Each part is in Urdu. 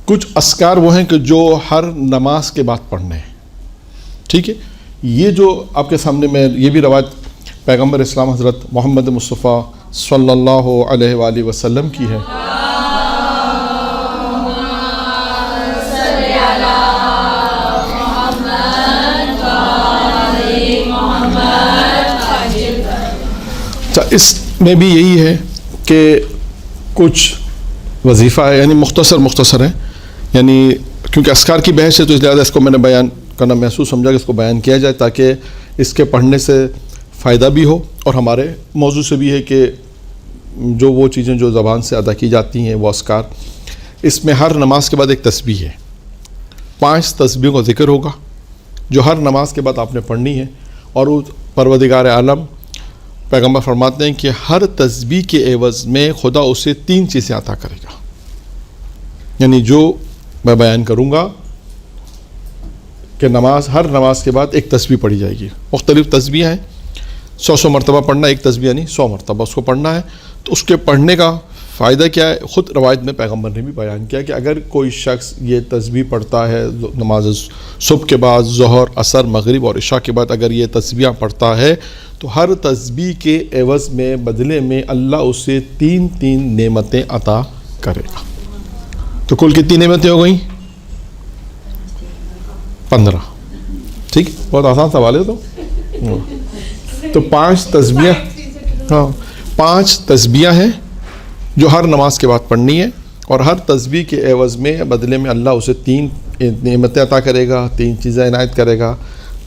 کچھ اذکار وہ ہیں کہ جو ہر نماز کے بعد پڑھنے ہیں. ٹھیک ہے. یہ جو آپ کے سامنے میں یہ بھی روایت پیغمبر اسلام حضرت محمد مصطفیٰ صلی اللہ علیہ وآلہ وسلم کی ہے. اس میں بھی یہی ہے کہ کچھ وظیفہ ہے، یعنی مختصر ہے، یعنی کیونکہ اذکار کی بحث ہے تو اس لحاظ اس کو میں نے بیان کرنا محسوس سمجھا کہ اس کو بیان کیا جائے تاکہ اس کے پڑھنے سے فائدہ بھی ہو، اور ہمارے موضوع سے بھی ہے کہ جو وہ چیزیں جو زبان سے ادا کی جاتی ہیں وہ اذکار. اس میں ہر نماز کے بعد ایک تسبیح ہے، 5 تسبیحوں کا ذکر ہوگا جو ہر نماز کے بعد آپ نے پڑھنی ہے. اور وہ پروردگار عالم پیغمبر فرماتے ہیں کہ ہر تسبیح کے عوض میں خدا اسے 3 چیزیں عطا کرے گا. یعنی جو میں بیان کروں گا کہ ہر نماز کے بعد ایک تسبیح پڑھی جائے گی. مختلف تسبیح ہیں، 100 مرتبہ پڑھنا، ایک تسبیح نہیں 100 مرتبہ اس کو پڑھنا ہے. تو اس کے پڑھنے کا فائدہ کیا ہے؟ خود روایت میں پیغمبر نے بھی بیان کیا کہ اگر کوئی شخص یہ تسبیح پڑھتا ہے نماز صبح کے بعد، ظہر، عصر، مغرب اور عشاء کے بعد اگر یہ تسبیحاں پڑھتا ہے تو ہر تسبیح کے عوض میں بدلے میں اللہ اسے 3 نعمتیں عطا کرے گا. تو کل کتنی نعمتیں ہو گئیں؟ 15. ٹھیک، بہت آسان سوال ہے. تو 5 تسبیحاں 5 تسبیحاں ہیں جو ہر نماز کے بعد پڑھنی ہے، اور ہر تسبیح کے عوض میں بدلے میں اللہ اسے 3 نعمتیں عطا کرے گا، 3 چیزیں عنایت کرے گا،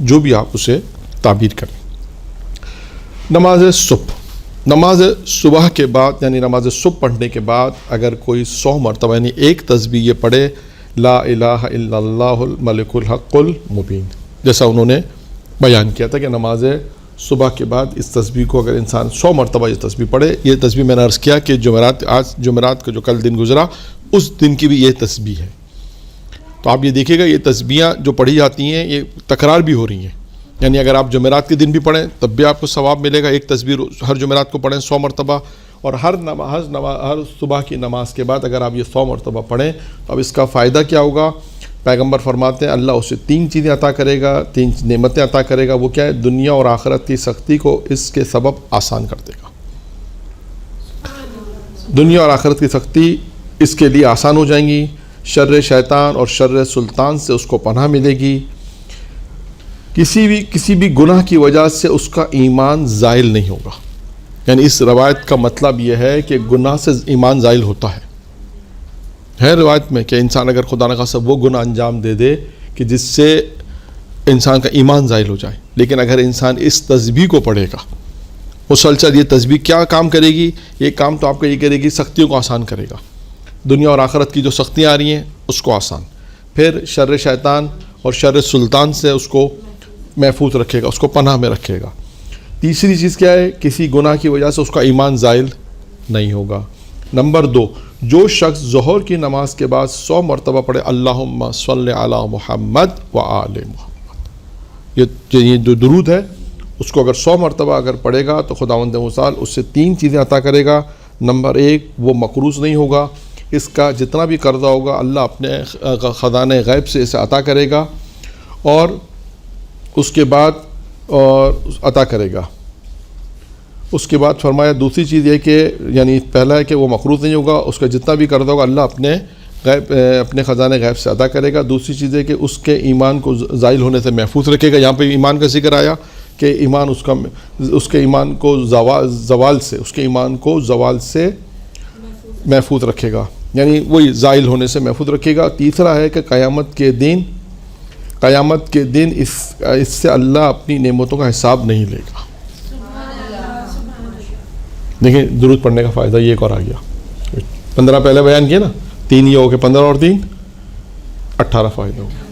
جو بھی آپ اسے تعبیر کریں. نماز صبح کے بعد، یعنی نماز صبح پڑھنے کے بعد اگر کوئی 100 مرتبہ یعنی ایک تسبیح یہ پڑھے، لا الہ الا اللہ الملک الحق المبین، جیسا انہوں نے بیان کیا تھا کہ نماز صبح کے بعد اس تسبیح کو اگر انسان 100 مرتبہ یہ تسبیح پڑھے. یہ تسبیح میں نے عرض کیا کہ جمعرات کا جو کل دن گزرا اس دن کی بھی یہ تسبیح ہے. تو آپ یہ دیکھیے گا یہ تسبیحاں جو پڑھی جاتی ہیں یہ تکرار بھی ہو رہی ہیں. یعنی اگر آپ جمعرات کے دن بھی پڑھیں تب بھی آپ کو ثواب ملے گا. ایک تسبیح ہر جمعرات کو پڑھیں 100 مرتبہ، اور ہر صبح کی نماز کے بعد اگر آپ یہ 100 مرتبہ پڑھیں تو اب اس کا فائدہ کیا ہوگا؟ پیغمبر فرماتے ہیں اللہ اسے 3 چیزیں عطا کرے گا، 3 نعمتیں عطا کرے گا. وہ کیا ہے؟ دنیا اور آخرت کی سختی کو اس کے سبب آسان کر دے گا. دنیا اور آخرت کی سختی اس کے لیے آسان ہو جائیں گی. شر شیطان اور شر سلطان سے اس کو پناہ ملے گی. کسی بھی گناہ کی وجہ سے اس کا ایمان زائل نہیں ہوگا. یعنی اس روایت کا مطلب یہ ہے کہ گناہ سے ایمان زائل ہوتا ہے روایت میں کہ انسان اگر خدا نخواستہ وہ گناہ انجام دے دے کہ جس سے انسان کا ایمان زائل ہو جائے، لیکن اگر انسان اس تسبیح کو پڑھے گا مسلسل، یہ تسبیح کیا کام کرے گی؟ یہ کام تو آپ کا یہ کرے گی سختیوں کو آسان کرے گا. دنیا اور آخرت کی جو سختیاں آ رہی ہیں اس کو آسان، پھر شر شیطان اور شر سلطان سے اس کو محفوظ رکھے گا، اس کو پناہ میں رکھے گا. تیسری چیز کیا ہے؟ کسی گناہ کی وجہ سے اس کا ایمان زائل نہیں ہوگا. نمبر 2، جو شخص ظہر کی نماز کے بعد 100 مرتبہ پڑھے اللہم صلی علی محمد و آل محمد، یہ جو درود ہے اس کو اگر 100 مرتبہ اگر پڑھے گا تو خداوند متعال اس سے 3 چیزیں عطا کرے گا. نمبر 1، وہ مقروض نہیں ہوگا، اس کا جتنا بھی قرضہ ہوگا اللہ اپنے خزانہ غیب سے اسے عطا کرے گا، اور اس کے بعد عطا کرے گا. اس کے بعد فرمایا دوسری چیز یہ کہ یعنی پہلا ہے کہ وہ مقروض نہیں ہوگا، اس کا جتنا بھی قرضہ ہوگا اللہ اپنے خزانہ غیب سے ادا کرے گا. دوسری چیز ہے کہ اس کے ایمان کو زائل ہونے سے محفوظ رکھے گا. یہاں پہ ایمان کا ذکر آیا کہ ایمان اس کے ایمان کو زوال سے محفوظ رکھے گا، یعنی وہی زائل ہونے سے محفوظ رکھے گا. تیسرا ہے کہ قیامت کے دن اس سے اللہ اپنی نعمتوں کا حساب نہیں لے گا. دیکھیں درود پڑھنے کا فائدہ یہ ایک اور آ گیا. 15 پہلے بیان کیا نا، 3 یہ ہو گئے، 15 اور 3 18 فائدہ ہو گئے.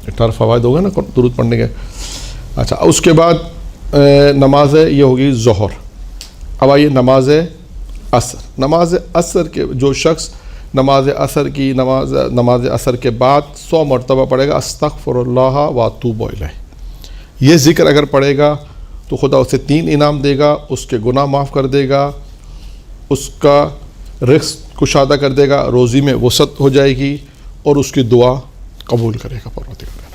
18 فوائد ہو گئے نا درود پڑھنے کے. اچھا، اس کے بعد نماز یہ ہوگی ظہر. اب آئیے نماز عصر کے جو شخص نماز عصر کے بعد 100 مرتبہ پڑھے گا استغفر اللہ واتوب الیہ، یہ ذکر اگر پڑھے گا تو خدا اسے 3 انعام دے گا. اس کے گناہ معاف کر دے گا، اس کا رزق کشادہ کر دے گا، روزی میں وسعت ہو جائے گی، اور اس کی دعا قبول کرے گا پروردگار۔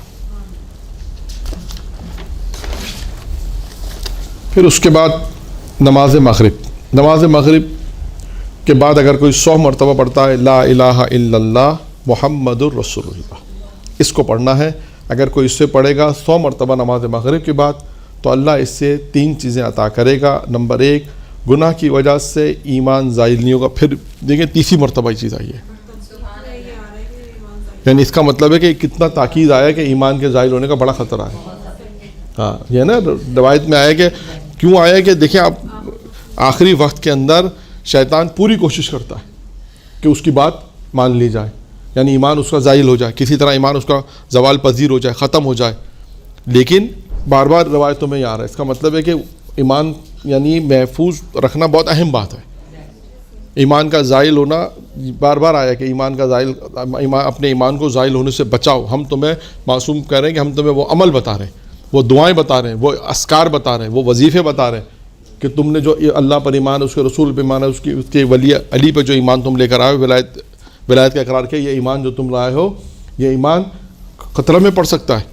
پھر اس کے بعد نماز مغرب کے بعد اگر کوئی 100 مرتبہ پڑھتا ہے لا الہ الا اللہ محمد الرسول اللہ، اس کو پڑھنا ہے۔ اگر کوئی اس سے پڑھے گا 100 مرتبہ نماز مغرب کے بعد تو اللہ اس سے 3 چیزیں عطا کرے گا۔ نمبر 1، گناہ کی وجہ سے ایمان زائل نہیں ہوگا۔ پھر دیکھیں تیسری مرتبہ یہ چیز آئی ہے، یعنی اس کا مطلب ہے کہ کتنا تاکید آیا کہ ایمان کے زائل ہونے کا بڑا خطرہ ہے۔ ہاں یہ نا روایت میں آیا کہ کیوں آیا کہ دیکھیں آپ آخری وقت کے اندر شیطان پوری کوشش کرتا ہے کہ اس کی بات مان لی جائے، یعنی ایمان اس کا زائل ہو جائے، کسی طرح ایمان اس کا زوال پذیر ہو جائے، ختم ہو جائے۔ لیکن بار بار روایتوں میں یہ آ رہا ہے، اس کا مطلب ہے کہ ایمان یعنی محفوظ رکھنا بہت اہم بات ہے۔ ایمان کا زائل ہونا بار بار آیا کہ ایمان کا زائل، اپنے ایمان کو زائل ہونے سے بچاؤ۔ ہم تمہیں معصوم کہہ رہے ہیں کہ ہم تمہیں وہ عمل بتا رہے ہیں، وہ دعائیں بتا رہے ہیں، وہ اذکار بتا رہے ہیں، وہ وظیفے بتا رہے ہیں کہ تم نے جو اللہ پر ایمان ہے، اس کے رسول پہ ایمان ہے، اس کے ولی علی پہ جو ایمان تم لے کر آئے ہو، ولایت کا اقرار کیا، یہ ایمان جو تم لائے ہو یہ ایمان خطرے میں پڑ سکتا ہے،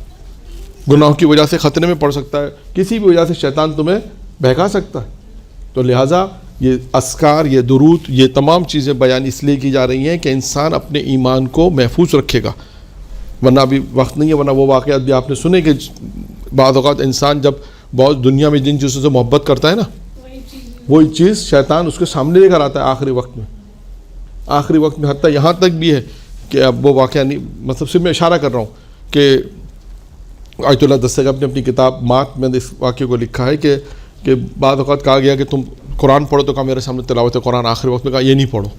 گناہوں کی وجہ سے خطرے میں پڑ سکتا ہے، کسی بھی وجہ سے شیطان تمہیں بہکا سکتا ہے۔ تو لہٰذا یہ اذکار، یہ درود، یہ تمام چیزیں بیان اس لیے کی جا رہی ہیں کہ انسان اپنے ایمان کو محفوظ رکھے گا، ورنہ ابھی وقت نہیں ہے، ورنہ وہ واقعات بھی آپ نے سنے کہ بعض اوقات انسان جب بہت دنیا میں جن چیزوں سے محبت کرتا ہے نا، وہی چیز شیطان اس کے سامنے لے کر آتا ہے آخری وقت میں حتیٰ یہاں تک بھی ہے کہ اب وہ واقعہ نہیں، مطلب صرف میں اشارہ کر رہا ہوں کہ آیت اللہ دستگیر نے اپنی کتاب مات میں اس واقعے کو لکھا ہے کہ بعض اوقات کہا گیا کہ تم قرآن پڑھو، تو کہا میرے سامنے تلاوت قرآن آخری وقت میں کہا یہ نہیں پڑھو۔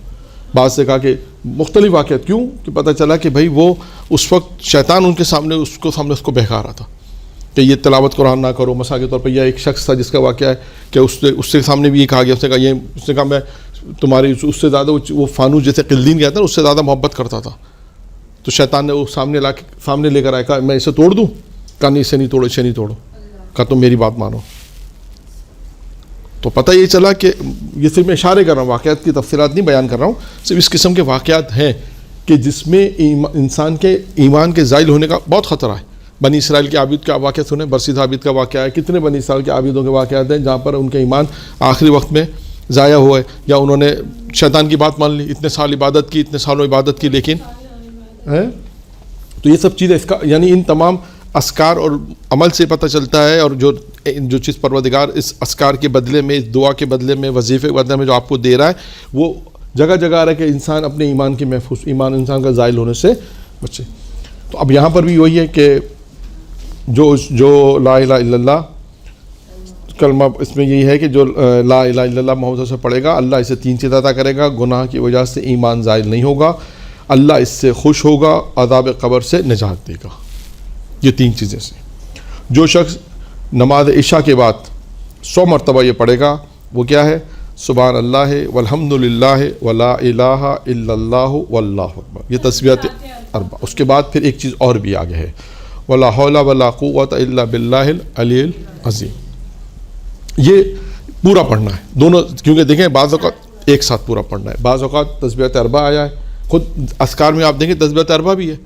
بعض سے کہا کہ مختلف واقعات، کیوں کہ پتہ چلا کہ بھائی وہ اس وقت شیطان ان کے سامنے اس کو بہکا رہا تھا کہ یہ تلاوت قرآن نہ کرو۔ مثال کے طور پہ یہ ایک شخص تھا جس کا واقعہ ہے کہ اس کے سامنے بھی یہ کہا گیا، اس نے کہا میں تمہاری اس سے زیادہ وہ فانوس جیسے قلدین کہتا ہے اس سے زیادہ محبت کرتا تھا، تو شیطان نے وہ سامنے لے کر آیا، کہا میں اسے توڑ دوں؟ کہا نہیں، اسے نہیں توڑو، کہا تم میری بات مانو۔ تو پتہ یہ چلا کہ یہ صرف میں اشارے کر رہا ہوں، واقعات کی تفصیلات نہیں بیان کر رہا ہوں، صرف اس قسم کے واقعات ہیں کہ جس میں انسان کے ایمان کے زائل ہونے کا بہت خطرہ ہے۔ بنی اسرائیل کے عابد کا واقعہ سنیں، برسید عابد کا واقعہ ہے، کتنے بنی اسرائیل کے عابدوں کے واقعات ہیں جہاں پر ان کے ایمان آخری وقت میں ضائع ہوا ہے، یا انہوں نے شیطان کی بات مان لی، اتنے سالوں عبادت کی لیکن تو یہ سب چیزیں اس کا یعنی ان تمام اذکار اور عمل سے پتہ چلتا ہے، اور جو چیز پروردگار اس اذکار کے بدلے میں، اس دعا کے بدلے میں، وظیفے کے بدلے میں جو آپ کو دے رہا ہے، وہ جگہ جگہ آ رہا ہے کہ انسان اپنے ایمان کے محفوظ، ایمان انسان کا زائل ہونے سے بچے۔ تو اب یہاں پر بھی وہی ہے کہ جو لا الہ الا اللہ کلمہ، اس میں یہی ہے کہ جو لا الہ الا اللہ محمد سے پڑھے گا، اللہ اسے 3 چیز عطا کرے گا، گناہ کی وجہ سے ایمان زائل نہیں ہوگا، اللہ اس سے خوش ہوگا، عذاب قبر سے نجات دے گا۔ یہ 3 چیزیں سے جو شخص نماز عشاء کے بعد 100 مرتبہ یہ پڑھے گا، وہ کیا ہے؟ سبحان اللہ والحمد للہ ولا الہ الا اللہ واللہ اکبر، یہ تسبیحات 4۔ اس کے بعد پھر ایک چیز اور بھی آگے ہے، ولا حول ولا قوت الا باللہ العلی العظیم۔ یہ پورا پڑھنا ہے دونوں، کیونکہ دیکھیں بعض اوقات ایک ساتھ پورا پڑھنا ہے، بعض اوقات تسبیحات 4 آیا ہے، خود اذکار میں آپ دیکھیں تسبیحات 4 بھی ہے،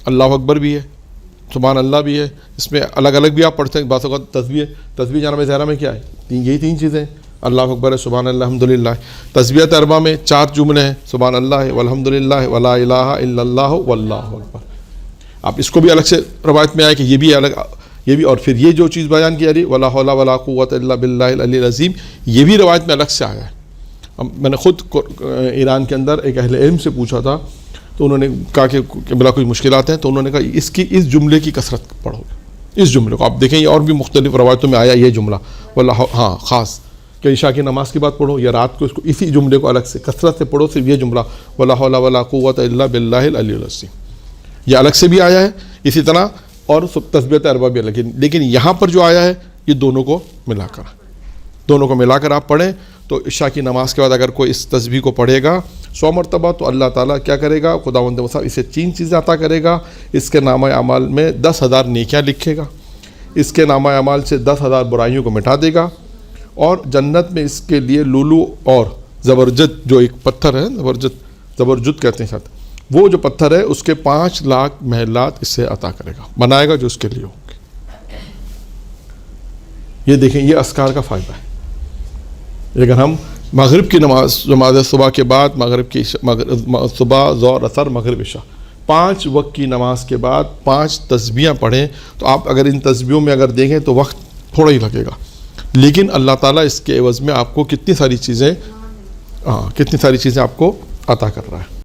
اللہ اکبر بھی ہے، سبحان اللہ بھی ہے، اس میں الگ الگ بھی آپ پڑھتے ہیں۔ بعض اوقات تسبیح جانب ظاہرہ میں کیا ہے؟ یہی 3 چیزیں، اللہ اکبر ہے، سبحان اللہ، الحمدللہ۔ تسبیحات 4 میں 4 جملے ہیں، سبحان اللہ والحمدللہ ولا الہ الا اللہ واللہ اکبر۔ آپ اس کو بھی الگ سے روایت میں آئے کہ یہ بھی الگ، یہ بھی، اور پھر یہ جو چیز بیان کی جا ولا حول ولا قوت الا باللہ العلی العظیم، یہ بھی روایت میں الگ سے آیا ہے۔ میں نے خود ایران کے اندر ایک اہل علم سے پوچھا تھا، تو انہوں نے کہا کہ بلا کوئی مشکلات ہیں، تو انہوں نے کہا اس جملے کی کثرت پڑھو، اس جملے کو آپ دیکھیں، اور بھی مختلف روایتوں میں آیا یہ جملہ، ہاں خاص کہ عشاء کی نماز کے بعد پڑھو یا رات کو اس کو اسی جملے کو الگ سے کثرت سے پڑھو، صرف یہ جملہ ولا حول ولا قوت الا باللہ العلی العظیم، یہ الگ سے بھی آیا ہے اسی طرح، اور تسبیحات 4 بھی الگ، لیکن یہاں پر جو آیا ہے یہ دونوں کو ملا کر آپ پڑھیں۔ تو عشاء کی نماز کے بعد اگر کوئی اس تسبیح کو پڑھے گا 100 مرتبہ، تو اللہ تعالیٰ کیا کرے گا؟ خداوند متعال اسے 3 چیزیں عطا کرے گا، اس کے نامہ اعمال میں 10,000 نیکیاں لکھے گا، اس کے نامہ اعمال سے 10,000 برائیوں کو مٹا دے گا، اور جنت میں اس کے لیے لولو اور زبرجد، جو ایک پتھر ہے، زبرجد کہتے ہیں شاید، وہ جو پتھر ہے اس کے 5 لاکھ محلات اس سے عطا کرے گا، بنائے گا جو اس کے لیے ہوں گے۔ یہ دیکھیں، یہ اذکار کا فائدہ ہے۔ اگر ہم مغرب کی نماز صبح کے بعد، صبح ظہر اثر مغرب عشاء 5 وقت کی نماز کے بعد 5 تسبیحاں پڑھیں، تو آپ اگر ان تسبیحوں میں اگر دیکھیں تو وقت تھوڑا ہی لگے گا، لیکن اللہ تعالیٰ اس کے عوض میں آپ کو کتنی ساری چیزیں آپ کو عطا کر رہا ہے۔